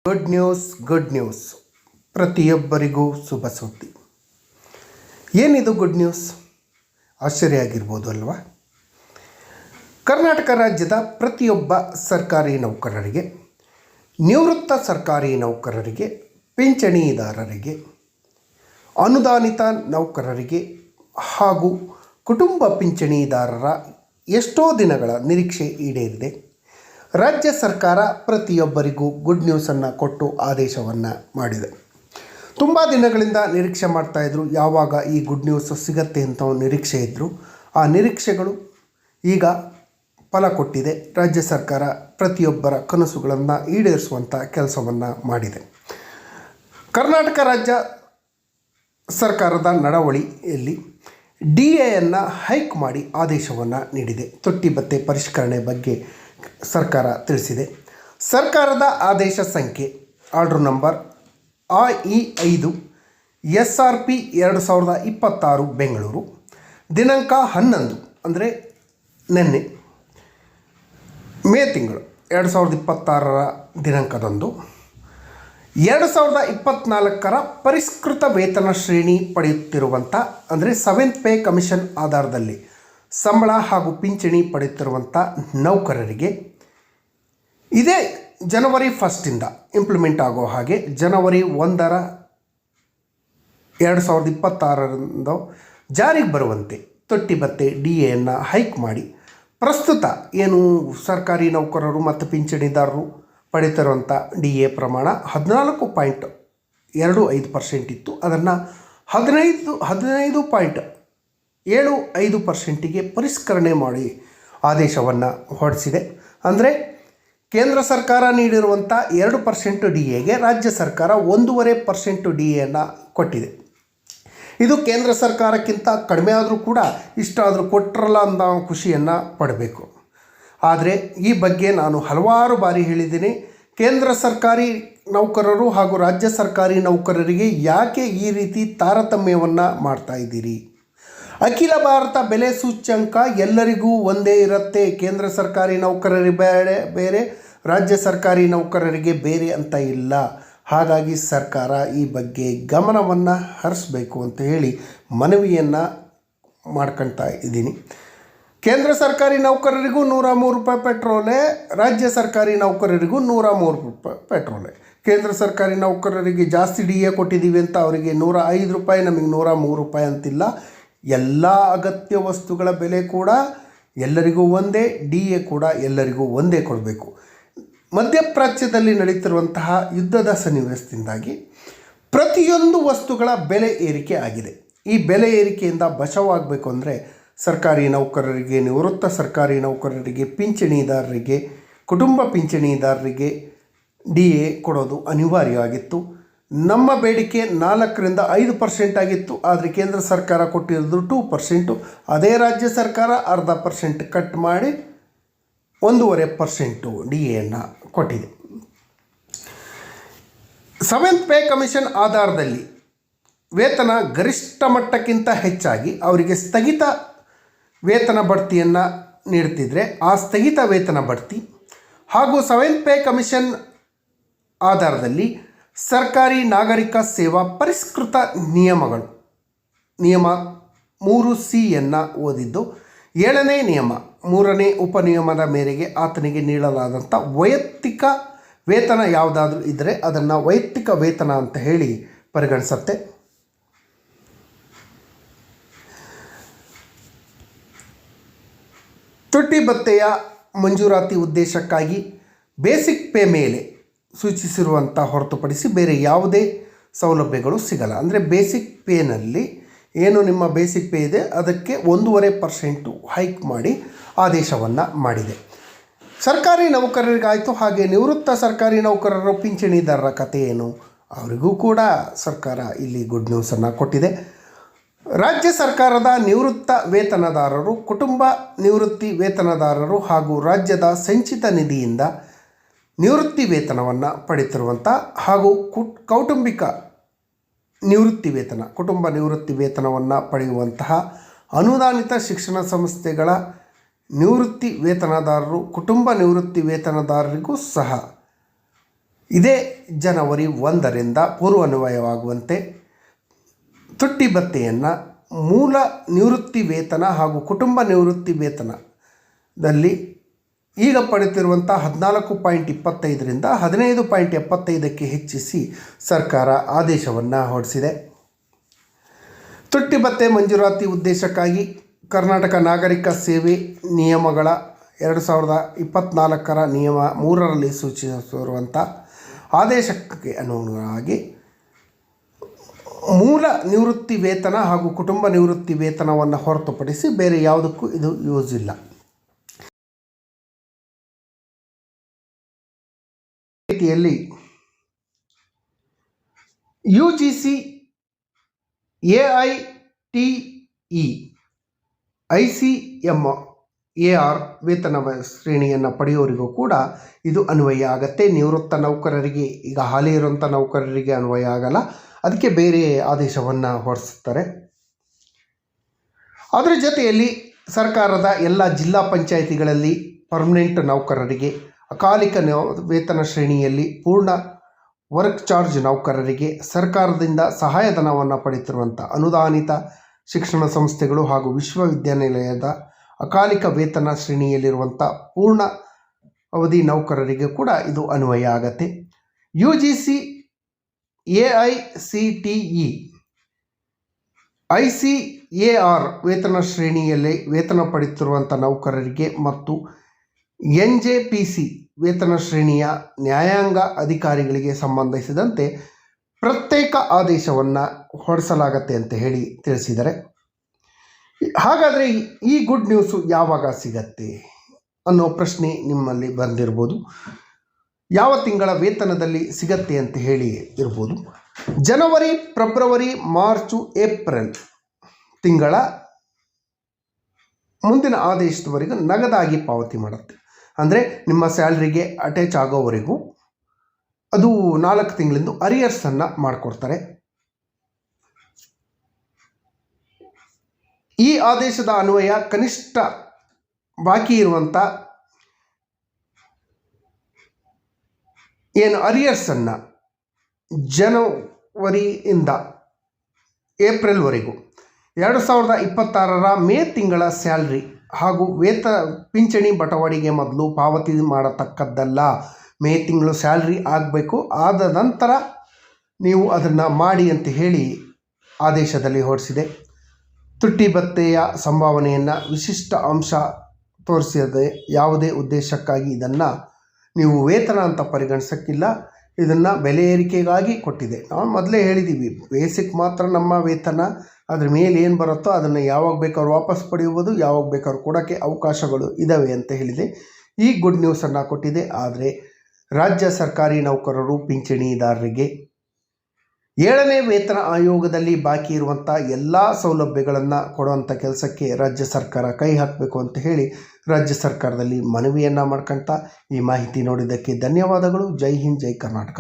Good news ಪ್ರತಿಯೊಬ್ಬರಿಗೂ ಶುಭ ಸುದ್ದಿ. ಏನಿದು ಗುಡ್ ನ್ಯೂಸ್? ಆಶ್ಚರ್ಯ ಆಗಿರ್ಬೋದು ಅಲ್ವಾ? ಕರ್ನಾಟಕ ರಾಜ್ಯದ ಪ್ರತಿಯೊಬ್ಬ ಸರ್ಕಾರಿ ನೌಕರರಿಗೆ, ನಿವೃತ್ತ ಸರ್ಕಾರಿ ನೌಕರರಿಗೆ, ಪಿಂಚಣಿದಾರರಿಗೆ, ಅನುದಾನಿತ ನೌಕರರಿಗೆ ಹಾಗೂ ಕುಟುಂಬ ಪಿಂಚಣಿದಾರರ ಎಷ್ಟೋ ದಿನಗಳ ನಿರೀಕ್ಷೆ ಈಡೇರಿದೆ. ರಾಜ್ಯ ಸರ್ಕಾರ ಪ್ರತಿಯೊಬ್ಬರಿಗೂ ಗುಡ್ ನ್ಯೂಸನ್ನು ಕೊಟ್ಟು ಆದೇಶವನ್ನು ಮಾಡಿದೆ. ತುಂಬ ದಿನಗಳಿಂದ ನಿರೀಕ್ಷೆ ಮಾಡ್ತಾಯಿದ್ರು, ಯಾವಾಗ ಈ ಗುಡ್ ನ್ಯೂಸ್ ಸಿಗತ್ತೆ ಅಂತ ನಿರೀಕ್ಷೆ ಇದ್ದರು. ಆ ನಿರೀಕ್ಷೆಗಳು ಈಗ ಫಲ ಕೊಟ್ಟಿದೆ. ರಾಜ್ಯ ಸರ್ಕಾರ ಪ್ರತಿಯೊಬ್ಬರ ಕನಸುಗಳನ್ನು ಈಡೇರಿಸುವಂಥ ಕೆಲಸವನ್ನು ಮಾಡಿದೆ. ಕರ್ನಾಟಕ ರಾಜ್ಯ ಸರ್ಕಾರದ ನಡವಳಿಯಲ್ಲಿ DAಯನ್ನು ಹೈಕ್ ಮಾಡಿ ಆದೇಶವನ್ನು ನೀಡಿದೆ. ತೊಟ್ಟಿ ಭತ್ಯೆ ಪರಿಷ್ಕರಣೆ ಬಗ್ಗೆ ಸರ್ಕಾರ ತಿಳಿಸಿದೆ. ಸರ್ಕಾರದ ಆದೇಶ ಸಂಖ್ಯೆ order number IE5 SRP 2026 Bengaluru, ದಿನಾಂಕ 11 ಅಂದರೆ ನಿನ್ನೆ ಮೇ ತಿಂಗಳು 2026 ದಿನಾಂಕದಂದು 2024 ಪರಿಷ್ಕೃತ ವೇತನ ಶ್ರೇಣಿ ಪಡೆಯುತ್ತಿರುವಂಥ ಅಂದರೆ 7th ಪೇ ಕಮಿಷನ್ ಆಧಾರದಲ್ಲಿ ಸಂಬಳ ಹಾಗೂ ಪಿಂಚಣಿ ಪಡೆಯುತ್ತಿರುವಂಥ ನೌಕರರಿಗೆ ಇದೇ ಜನವರಿ 1 ಇಂಪ್ಲಿಮೆಂಟ್ ಆಗೋ ಹಾಗೆ ಜನವರಿ 1, 2026 ಜಾರಿಗೆ ಬರುವಂತೆ ತೊಟ್ಟಿ ಭತ್ಯೆ DAಯನ್ನು ಹೈಕ್ ಮಾಡಿ ಪ್ರಸ್ತುತ ಏನು ಸರ್ಕಾರಿ ನೌಕರರು ಮತ್ತು ಪಿಂಚಣಿದಾರರು ಪಡೆಯುತ್ತಿರುವಂಥ DA ಪ್ರಮಾಣ 14.25% ಇತ್ತು. ಅದನ್ನು 15.75%ಗೆ ಪರಿಷ್ಕರಣೆ ಮಾಡಿ ಆದೇಶವನ್ನು ಹೊರಡಿಸಿದೆ. ಅಂದರೆ ಕೇಂದ್ರ ಸರ್ಕಾರ ನೀಡಿರುವಂಥ 2% DAಗೆ ರಾಜ್ಯ ಸರ್ಕಾರ 1.5% DAಯನ್ನು ಕೊಟ್ಟಿದೆ. ಇದು ಕೇಂದ್ರ ಸರ್ಕಾರಕ್ಕಿಂತ ಕಡಿಮೆ ಆದರೂ ಕೂಡ ಇಷ್ಟಾದರೂ ಕೊಟ್ಟರಲ್ಲ ಅಂತ ಖುಷಿಯನ್ನು ಪಡಬೇಕು. ಆದರೆ ಈ ಬಗ್ಗೆ ನಾನು ಹಲವಾರು ಬಾರಿ ಹೇಳಿದ್ದೀನಿ. ಕೇಂದ್ರ ಸರ್ಕಾರಿ ನೌಕರರು ಹಾಗೂ ರಾಜ್ಯ ಸರ್ಕಾರಿ ನೌಕರರಿಗೆ ಯಾಕೆ ಈ ರೀತಿ ತಾರತಮ್ಯವನ್ನು ಮಾಡ್ತಾ ಇದ್ದೀರಿ? ಅಖಿಲ ಭಾರತ ಬೆಲೆ ಸೂಚ್ಯಂಕ ಎಲ್ಲರಿಗೂ ಒಂದೇ ಇರುತ್ತೆ. ಕೇಂದ್ರ ಸರ್ಕಾರಿ ನೌಕರರಿಗೆ ಬೇರೆ, ರಾಜ್ಯ ಸರ್ಕಾರಿ ನೌಕರರಿಗೆ ಬೇರೆ ಅಂತ ಇಲ್ಲ. ಹಾಗಾಗಿ ಸರ್ಕಾರ ಈ ಬಗ್ಗೆ ಗಮನವನ್ನು ಹರಿಸಬೇಕು ಅಂತ ಹೇಳಿ ಮನವಿಯನ್ನು ಮಾಡ್ಕೊಳ್ತಾ ಇದ್ದೀನಿ. ಕೇಂದ್ರ ಸರ್ಕಾರಿ ನೌಕರರಿಗೂ 103 ರೂಪಾಯಿ ಪೆಟ್ರೋಲೆ, ರಾಜ್ಯ ಸರ್ಕಾರಿ ನೌಕರರಿಗೂ 103 ರೂಪಾಯಿ ಪೆಟ್ರೋಲೆ. ಕೇಂದ್ರ ಸರ್ಕಾರಿ ನೌಕರರಿಗೆ ಜಾಸ್ತಿ DA ಕೊಟ್ಟಿದ್ದೀವಿ ಅಂತ ಅವರಿಗೆ 105 ರೂಪಾಯಿ, ನಮಗೆ 103 ರೂಪಾಯಿ ಅಂತಿಲ್ಲ. ಎಲ್ಲ ಅಗತ್ಯ ವಸ್ತುಗಳ ಬೆಲೆ ಕೂಡ ಎಲ್ಲರಿಗೂ ಒಂದೇ, DA ಕೂಡ ಎಲ್ಲರಿಗೂ ಒಂದೇ ಕೊಡಬೇಕು. ಮಧ್ಯಪ್ರಾಚ್ಯದಲ್ಲಿ ನಡೀತಿರುವಂತಹ ಯುದ್ಧದ ಸನ್ನಿವೇಶದಿಂದಾಗಿ ಪ್ರತಿಯೊಂದು ವಸ್ತುಗಳ ಬೆಲೆ ಏರಿಕೆ ಆಗಿದೆ. ಈ ಬೆಲೆ ಏರಿಕೆಯಿಂದ ಬಚಾವಾಗಬೇಕು ಅಂದರೆ ಸರ್ಕಾರಿ ನೌಕರರಿಗೆ, ನಿವೃತ್ತ ಸರ್ಕಾರಿ ನೌಕರರಿಗೆ, ಪಿಂಚಣಿದಾರರಿಗೆ, ಕುಟುಂಬ ಪಿಂಚಣಿದಾರರಿಗೆ DA ಕೊಡೋದು ಅನಿವಾರ್ಯವಾಗಿತ್ತು. ನಮ್ಮ ಬೇಡಿಕೆ 4ರಿಂದ 5% ಆಗಿತ್ತು. ಆದರೆ ಕೇಂದ್ರ ಸರ್ಕಾರ ಕೊಟ್ಟಿರೋದು 2%. ಅದೇ ರಾಜ್ಯ ಸರ್ಕಾರ 0.5% ಕಟ್ ಮಾಡಿ 1.5% DAಯನ್ನು ಕೊಟ್ಟಿದೆ. 7th ಪೇ ಕಮಿಷನ್ ಆಧಾರದಲ್ಲಿ ವೇತನ ಗರಿಷ್ಠ ಮಟ್ಟಕ್ಕಿಂತ ಹೆಚ್ಚಾಗಿ ಅವರಿಗೆ ಸ್ಥಗಿತ ವೇತನ ಬಡ್ತಿಯನ್ನು ನೀಡುತ್ತಿದ್ದರೆ ಆ ಸ್ಥಗಿತ ವೇತನ ಬಡ್ತಿ ಹಾಗೂ 7th ಪೇ ಕಮಿಷನ್ ಆಧಾರದಲ್ಲಿ ಸರ್ಕಾರಿ ನಾಗರಿಕ ಸೇವಾ ಪರಿಷ್ಕೃತ ನಿಯಮ 3Cಯನ್ನು ಓದಿದ್ದು 7ನೇ ನಿಯಮ 3ನೇ ಉಪನಿಯಮದ ಮೇರೆಗೆ ಆತನಿಗೆ ನೀಡಲಾದಂಥ ವೈಯಕ್ತಿಕ ವೇತನ ಯಾವುದಾದ್ರೂ ಇದ್ದರೆ ಅದನ್ನು ವೈಯಕ್ತಿಕ ವೇತನ ಅಂತ ಹೇಳಿ ಪರಿಗಣಿಸುತ್ತೆ. ತೊಟ್ಟಿ ಭತ್ಯೆಯ ಮಂಜೂರಾತಿ ಉದ್ದೇಶಕ್ಕಾಗಿ ಬೇಸಿಕ್ ಪೇ ಮೇಲೆ ಸೂಚಿಸಿರುವಂಥ ಹೊರತುಪಡಿಸಿ ಬೇರೆ ಯಾವುದೇ ಸೌಲಭ್ಯಗಳು ಸಿಗಲ್ಲ. ಅಂದರೆ ಬೇಸಿಕ್ ಪೇನಲ್ಲಿ ಏನು ನಿಮ್ಮ ಬೇಸಿಕ್ ಪೇ ಇದೆ ಅದಕ್ಕೆ 1.5% ಹೈಕ್ ಮಾಡಿ ಆದೇಶವನ್ನು ಮಾಡಿದೆ. ಸರ್ಕಾರಿ ನೌಕರರಿಗಾಯಿತು. ಹಾಗೆ ನಿವೃತ್ತ ಸರ್ಕಾರಿ ನೌಕರರು, ಪಿಂಚಣಿದಾರರ ಕಥೆ ಏನು? ಅವರಿಗೂ ಕೂಡ ಸರ್ಕಾರ ಇಲ್ಲಿ ಗುಡ್ ನ್ಯೂಸನ್ನು ಕೊಟ್ಟಿದೆ. ರಾಜ್ಯ ಸರ್ಕಾರದ ನಿವೃತ್ತ ವೇತನದಾರರು, ಕುಟುಂಬ ನಿವೃತ್ತಿ ವೇತನದಾರರು ಹಾಗೂ ರಾಜ್ಯದ ಸಂಚಿತ ನಿಧಿಯಿಂದ ನಿವೃತ್ತಿ ವೇತನವನ್ನು ಪಡೆಯುತ್ತಿರುವಂಥ ಹಾಗೂ ಕೌಟುಂಬಿಕ ನಿವೃತ್ತಿ ವೇತನ, ಕುಟುಂಬ ನಿವೃತ್ತಿ ವೇತನವನ್ನು ಪಡೆಯುವಂತಹ ಅನುದಾನಿತ ಶಿಕ್ಷಣ ಸಂಸ್ಥೆಗಳ ನಿವೃತ್ತಿ ವೇತನದಾರರು, ಕುಟುಂಬ ನಿವೃತ್ತಿ ವೇತನದಾರರಿಗೂ ಸಹ ಇದೇ ಜನವರಿ 1ರಿಂದ ಪೂರ್ವಾನ್ವಯವಾಗುವಂತೆ ತುಟ್ಟಿ ಭತ್ಯೆಯನ್ನು ಮೂಲ ನಿವೃತ್ತಿ ವೇತನ ಹಾಗೂ ಕುಟುಂಬ ನಿವೃತ್ತಿ ವೇತನದಲ್ಲಿ ಈಗ ಪಡೆಯುತ್ತಿರುವಂಥ 14.25ರಿಂದ 15.75ಕ್ಕೆ ಹೆಚ್ಚಿಸಿ ಸರ್ಕಾರ ಆದೇಶವನ್ನು ಹೊರಡಿಸಿದೆ. ತುಟ್ಟಿ ಭತ್ಯೆ ಮಂಜೂರಾತಿ ಉದ್ದೇಶಕ್ಕಾಗಿ ಕರ್ನಾಟಕ ನಾಗರಿಕ ಸೇವೆ ನಿಯಮಗಳ 2024ರ ನಿಯಮ 3ರಲ್ಲಿ ಸೂಚಿಸಿರುವಂಥ ಆದೇಶಕ್ಕೆ ಅನುಗುಣವಾಗಿ ಮೂಲ ನಿವೃತ್ತಿ ವೇತನ ಹಾಗೂ ಕುಟುಂಬ ನಿವೃತ್ತಿ ವೇತನವನ್ನು ಹೊರತುಪಡಿಸಿ ಬೇರೆ ಯಾವುದಕ್ಕೂ ಇದು ಯೂಸ್ ಇಲ್ಲ. ರೀತಿಯಲ್ಲಿ UGC AITE ICMAR ವೇತನ ಶ್ರೇಣಿಯನ್ನು ಪಡೆಯೋರಿಗೂ ಕೂಡ ಇದು ಅನ್ವಯ ಆಗತ್ತೆ. ನಿವೃತ್ತ ನೌಕರರಿಗೆ, ಈಗ ಹಾಲಿ ಇರುವಂಥ ನೌಕರರಿಗೆ ಅನ್ವಯ ಆಗಲ್ಲ, ಅದಕ್ಕೆ ಬೇರೆ ಆದೇಶವನ್ನು ಹೊರಡಿಸುತ್ತಾರೆ. ಅದರ ಜೊತೆಯಲ್ಲಿ ಸರ್ಕಾರದ ಎಲ್ಲ ಜಿಲ್ಲಾ ಪಂಚಾಯಿತಿಗಳಲ್ಲಿ ಪರ್ಮನೆಂಟ್ ನೌಕರರಿಗೆ, ಅಕಾಲಿಕ ವೇತನ ಶ್ರೇಣಿಯಲ್ಲಿ ಪೂರ್ಣ ವರ್ಕ್ ಚಾರ್ಜ್ ನೌಕರರಿಗೆ ಸರ್ಕಾರದಿಂದ ಸಹಾಯಧನವನ್ನು ಪಡೆಯುತ್ತಿರುವಂಥ ಅನುದಾನಿತ ಶಿಕ್ಷಣ ಸಂಸ್ಥೆಗಳು ಹಾಗೂ ವಿಶ್ವವಿದ್ಯಾನಿಲಯದ ಅಕಾಲಿಕ ವೇತನ ಶ್ರೇಣಿಯಲ್ಲಿರುವಂಥ ಪೂರ್ಣ ಅವಧಿ ನೌಕರರಿಗೆ ಕೂಡ ಇದು ಅನ್ವಯ ಆಗತ್ತೆ. UGC AICTE ICAR ವೇತನ ಶ್ರೇಣಿಯಲ್ಲಿ ವೇತನ ಪಡೆಯುತ್ತಿರುವಂಥ ನೌಕರರಿಗೆ ಮತ್ತು NJPC ವೇತನ ಶ್ರೇಣಿಯ ನ್ಯಾಯಾಂಗ ಅಧಿಕಾರಿಗಳಿಗೆ ಸಂಬಂಧಿಸಿದಂತೆ ಪ್ರತ್ಯೇಕ ಆದೇಶವನ್ನು ಹೊರಡಿಸಲಾಗತ್ತೆ ಅಂತ ಹೇಳಿ ತಿಳಿಸಿದ್ದಾರೆ. ಹಾಗಾದರೆ ಈ ಗುಡ್ ನ್ಯೂಸು ಯಾವಾಗ ಸಿಗತ್ತೆ ಅನ್ನೋ ಪ್ರಶ್ನೆ ನಿಮ್ಮಲ್ಲಿ ಬಂದಿರ್ಬೋದು. ಯಾವ ತಿಂಗಳ ವೇತನದಲ್ಲಿ ಸಿಗತ್ತೆ ಅಂತ ಹೇಳಿ ಇರ್ಬೋದು. ಜನವರಿ, ಫೆಬ್ರವರಿ, ಮಾರ್ಚು, ಏಪ್ರಿಲ್ ತಿಂಗಳ ಮುಂದಿನ ಆದೇಶದವರೆಗೂ ನಗದಾಗಿ ಪಾವತಿ ಮಾಡುತ್ತೆ. ಅಂದರೆ ನಿಮ್ಮ ಸ್ಯಾಲ್ರಿಗೆ ಅಟ್ಯಾಚ್ ಆಗೋವರೆಗೂ ಅದು 4 ತಿಂಗಳಿಂದ ಅರಿಯರ್ಸನ್ನು ಮಾಡಿಕೊಡ್ತಾರೆ. ಈ ಆದೇಶದ ಅನ್ವಯ ಕನಿಷ್ಠ ಬಾಕಿ ಇರುವಂಥ ಏನು ಅರಿಯರ್ಸನ್ನು ಜನವರಿಯಿಂದ ಏಪ್ರಿಲ್ವರೆಗೂ 2026ರ ಮೇ ತಿಂಗಳ ಸ್ಯಾಲ್ರಿ ಹಾಗೂ ಪಿಂಚಣಿ ಬಟವಾಡೆಗೆ ಮೊದಲು ಪಾವತಿ ಮಾಡತಕ್ಕದ್ದಲ್ಲ. ಮೇ ತಿಂಗಳು ಸ್ಯಾಲ್ರಿ ಆಗಬೇಕು, ಆದ ನಂತರ ನೀವು ಅದನ್ನು ಮಾಡಿ ಅಂತ ಹೇಳಿ ಆದೇಶದಲ್ಲಿ ಹೊರಡಿಸಿದೆ. ತುಟ್ಟಿ ಭತ್ಯೆಯ ಸಂಭಾವನೆಯನ್ನು ವಿಶಿಷ್ಟ ಅಂಶ ತೋರಿಸದೆ ಯಾವುದೇ ಉದ್ದೇಶಕ್ಕಾಗಿ ಇದನ್ನು ನೀವು ವೇತನ ಅಂತ ಪರಿಗಣಿಸೋಕ್ಕಿಲ್ಲ. ಇದನ್ನು ಬೆಲೆ ಏರಿಕೆಗಾಗಿ ಕೊಟ್ಟಿದೆ. ನಾವು ಮೊದಲೇ ಹೇಳಿದ್ದೀವಿ, ಬೇಸಿಕ್ ಮಾತ್ರ ನಮ್ಮ ವೇತನ, ಅದ್ರ ಮೇಲೆ ಏನು ಬರುತ್ತೋ ಅದನ್ನು ಯಾವಾಗ ಬೇಕಾದ್ರೂ ವಾಪಸ್ ಪಡೆಯುವುದು, ಯಾವಾಗ ಬೇಕಾದ್ರೂ ಕೊಡೋಕ್ಕೆ ಅವಕಾಶಗಳು ಇದ್ದಾವೆ ಅಂತ ಹೇಳಿದೆ. ಈ ಗುಡ್ ನ್ಯೂಸನ್ನು ಕೊಟ್ಟಿದೆ. ಆದರೆ ರಾಜ್ಯ ಸರ್ಕಾರಿ ನೌಕರರು, ಪಿಂಚಣಿದಾರರಿಗೆ 7ನೇ ವೇತನ ಆಯೋಗದಲ್ಲಿ ಬಾಕಿ ಇರುವಂಥ ಎಲ್ಲ ಸೌಲಭ್ಯಗಳನ್ನು ಕೊಡುವಂಥ ಕೆಲಸಕ್ಕೆ ರಾಜ್ಯ ಸರ್ಕಾರ ಕೈ ಹಾಕಬೇಕು ಅಂತ ಹೇಳಿ ರಾಜ್ಯ ಸರ್ಕಾರದಲ್ಲಿ ಮನವಿಯನ್ನು ಮಾಡ್ಕೊಳ್ತಾ ಈ ಮಾಹಿತಿ ನೋಡಿದ್ದಕ್ಕೆ ಧನ್ಯವಾದಗಳು. ಜೈ ಹಿಂದ್, ಜೈ ಕರ್ನಾಟಕ.